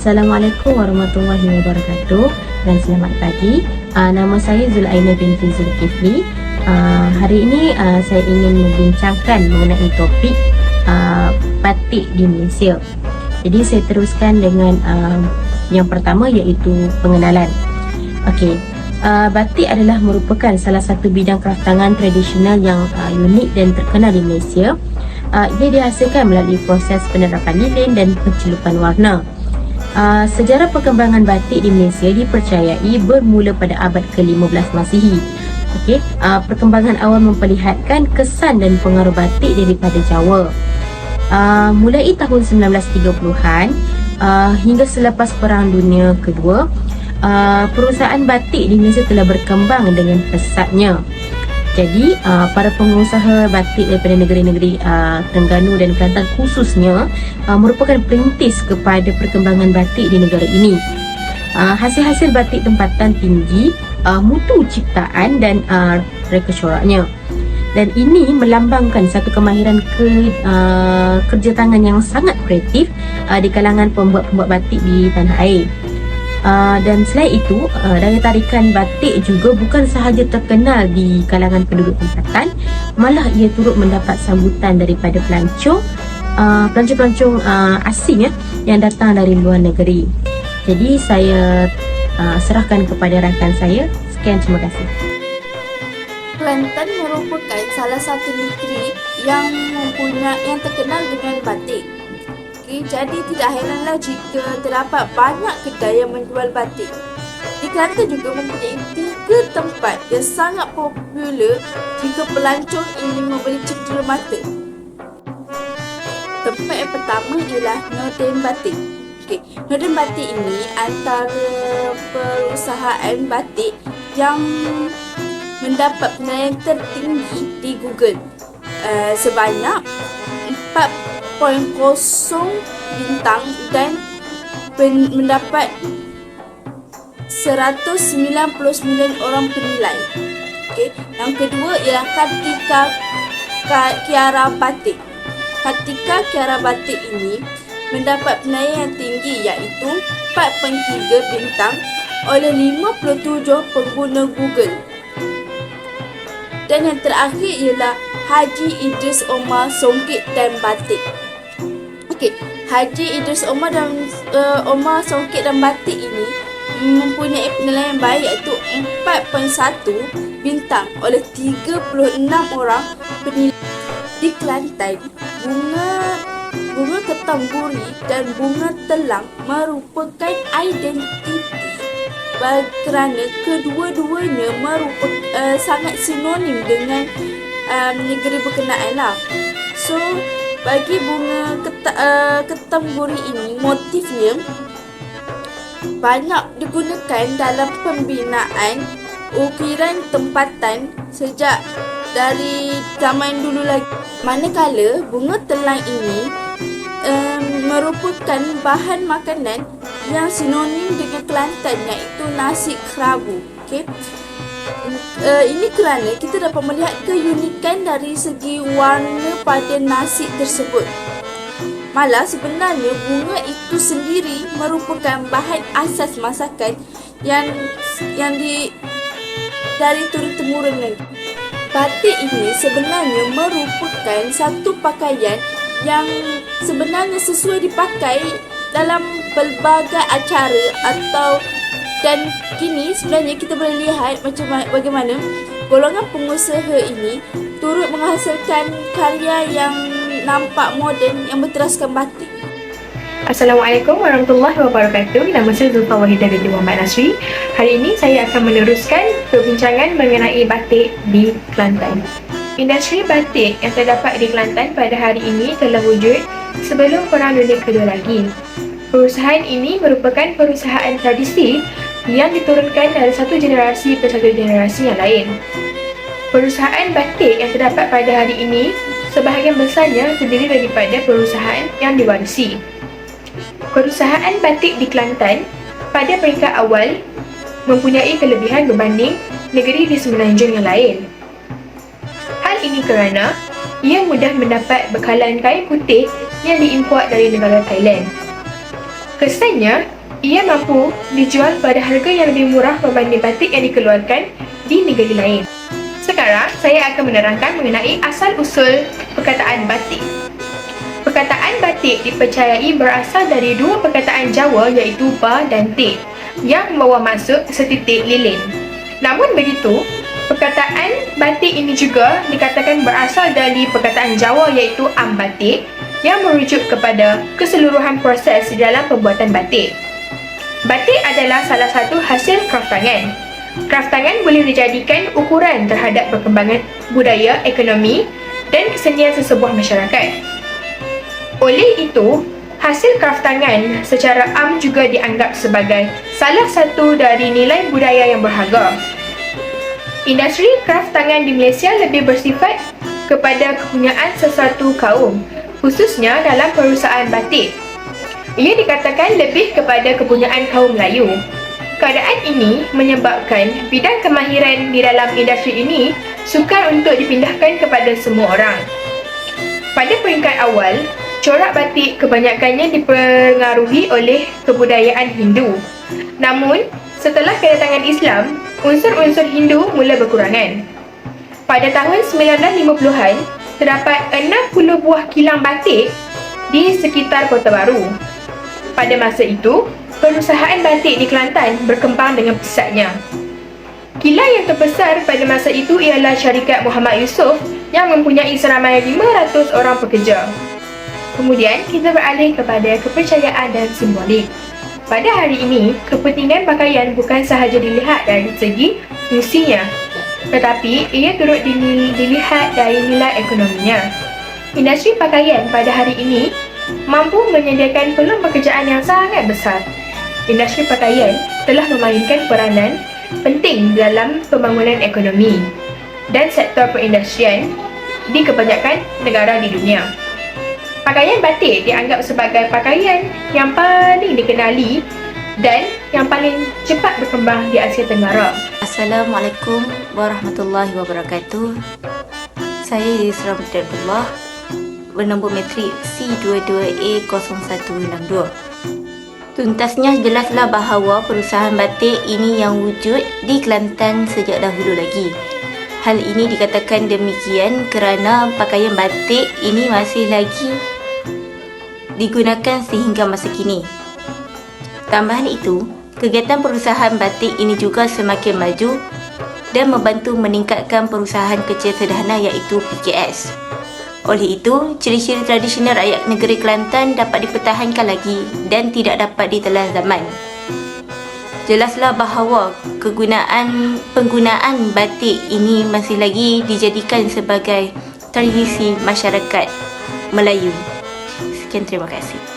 Assalamualaikum warahmatullahi wabarakatuh dan selamat pagi. Nama saya Zul'aina binti Zulkifli. Hari ini saya ingin membincangkan mengenai topik batik di Malaysia. Jadi saya teruskan dengan yang pertama, iaitu pengenalan. Okey, batik adalah merupakan salah satu bidang kraftangan tradisional yang unik dan terkenal di Malaysia. Ia dihasilkan melalui proses penerapan lilin dan pencelupan warna. Sejarah perkembangan batik di Malaysia dipercayai bermula pada abad ke-15 Masihi. Perkembangan awal memperlihatkan kesan dan pengaruh batik daripada Jawa. Mulai tahun 1930-an hingga selepas Perang Dunia Kedua, perusahaan batik di Malaysia telah berkembang dengan pesatnya. Jadi para pengusaha batik daripada negeri-negeri Terengganu dan Kelantan khususnya merupakan perintis kepada perkembangan batik di negara ini. Hasil-hasil batik tempatan tinggi, mutu ciptaan dan reka coraknya. Dan ini melambangkan satu kemahiran kerja tangan yang sangat kreatif di kalangan pembuat-pembuat batik di tanah air. Dan selain itu, daya tarikan batik juga bukan sahaja terkenal di kalangan penduduk tempatan, malah ia turut mendapat sambutan daripada pelancong asing yang datang dari luar negeri. Jadi saya serahkan kepada rakan saya. Sekian, terima kasih. Kelantan merupakan salah satu negeri yang terkenal dengan batik. Jadi tidak heranlah jika terdapat banyak kedai yang menjual batik. Di Kelantan juga mempunyai 3 tempat yang sangat popular jika pelancong ingin membeli cendera mata. Tempat yang pertama ialah Noden Batik. Noden Batik ini antara perusahaan batik yang mendapat penilaian tertinggi di Google, sebanyak 4.0 bintang dan mendapat 199 orang penilai. Yang kedua ialah Kartika Kiara Batik. Kartika Kiara Batik ini mendapat penilaian yang tinggi, iaitu 4.3 bintang oleh 57 pengguna Google. Dan yang terakhir ialah Haji Idris Omar Songket dan Batik. Haji Idris Omar Songket dan Batik ini mempunyai penilaian baik, iaitu 4.1 bintang oleh 36 orang penilai. Di Kelantan, bunga ketamburi dan bunga telang merupakan identiti kerana kedua-duanya merupakan sangat sinonim dengan negeri berkenaan lah. So, bagi bunga ketamburi ini, motifnya banyak digunakan dalam pembinaan ukiran tempatan sejak dari zaman dulu lagi. Manakala bunga telang ini merupakan bahan makanan yang sinonim dengan Kelantan, iaitu nasi kerabu. Ini kerana kita dapat melihat keunikan dari segi warna pada nasi tersebut. Malah sebenarnya bunga itu sendiri merupakan bahan asas masakan yang dari turun-temurun. Batik ini sebenarnya merupakan satu pakaian yang sebenarnya sesuai dipakai dalam pelbagai acara dan kini sebenarnya kita boleh lihat bagaimana golongan pengusaha ini turut menghasilkan karya yang nampak moden yang berteraskan batik. Assalamualaikum warahmatullahi wabarakatuh. Nama saya Zulfa Wahidah binti Muhammad Nasri. Hari ini saya akan meneruskan perbincangan mengenai batik di Kelantan. Industri batik yang terdapat di Kelantan pada hari ini telah wujud sebelum Perang Dunia Kedua lagi. Perusahaan ini merupakan perusahaan tradisi yang diturunkan dari satu generasi ke satu generasi yang lain. Perusahaan batik yang terdapat pada hari ini sebahagian besarnya terdiri daripada perusahaan yang diwarisi. Perusahaan batik di Kelantan pada peringkat awal mempunyai kelebihan berbanding negeri di semenanjung yang lain. Hal ini kerana ia mudah mendapat bekalan kain putih yang diimport dari negara Thailand. Kesannya, ia mampu dijual pada harga yang lebih murah berbanding batik yang dikeluarkan di negeri lain. Sekarang, saya akan menerangkan mengenai asal-usul perkataan batik. Perkataan batik dipercayai berasal dari dua perkataan Jawa iaitu ba dan tik yang membawa maksud setitik lilin. Namun begitu, perkataan batik ini juga dikatakan berasal dari perkataan Jawa iaitu ambatik yang merujuk kepada keseluruhan proses di dalam pembuatan batik. Batik adalah salah satu hasil kraftangan. Kraftangan boleh dijadikan ukuran terhadap perkembangan budaya, ekonomi dan kesenian sesebuah masyarakat. Oleh itu, hasil kraftangan secara am juga dianggap sebagai salah satu dari nilai budaya yang berharga. Industri kraftangan di Malaysia lebih bersifat kepada kepunyaan sesuatu kaum, khususnya dalam perusahaan batik. Ia dikatakan lebih kepada kepunyaan kaum Melayu. Keadaan ini menyebabkan bidang kemahiran di dalam industri ini sukar untuk dipindahkan kepada semua orang. Pada peringkat awal, corak batik kebanyakannya dipengaruhi oleh kebudayaan Hindu. Namun, setelah kedatangan Islam, unsur-unsur Hindu mula berkurangan. Pada tahun 1950-an, terdapat 60 buah kilang batik di sekitar Kota Baru. Pada masa itu, perusahaan batik di Kelantan berkembang dengan pesatnya. Kilang yang terbesar pada masa itu ialah syarikat Muhammad Yusof yang mempunyai seramai 500 orang pekerja. Kemudian, kita beralih kepada kepercayaan dan simbolik. Pada hari ini, kepentingan pakaian bukan sahaja dilihat dari segi fungsinya, tetapi ia turut dilihat dari nilai ekonominya. Industri pakaian pada hari ini mampu menyediakan peluang pekerjaan yang sangat besar. Industri pakaian telah memainkan peranan penting dalam pembangunan ekonomi dan sektor perindustrian di kebanyakan negara di dunia. Pakaian batik dianggap sebagai pakaian yang paling dikenali dan yang paling cepat berkembang di Asia Tenggara. Assalamualaikum warahmatullahi wabarakatuh. Saya Yusra Abdullah, bernombor metrik C22A0162. Tuntasnya jelaslah bahawa perusahaan batik ini yang wujud di Kelantan sejak dahulu lagi. Hal ini dikatakan demikian kerana pakaian batik ini masih lagi digunakan sehingga masa kini. Tambahan itu, kegiatan perusahaan batik ini juga semakin maju dan membantu meningkatkan perusahaan kecil sederhana iaitu PKS. Oleh itu, ciri-ciri tradisional rakyat negeri Kelantan dapat dipertahankan lagi dan tidak dapat ditelan zaman. Jelaslah bahawa penggunaan batik ini masih lagi dijadikan sebagai tradisi masyarakat Melayu. Sekian, terima kasih.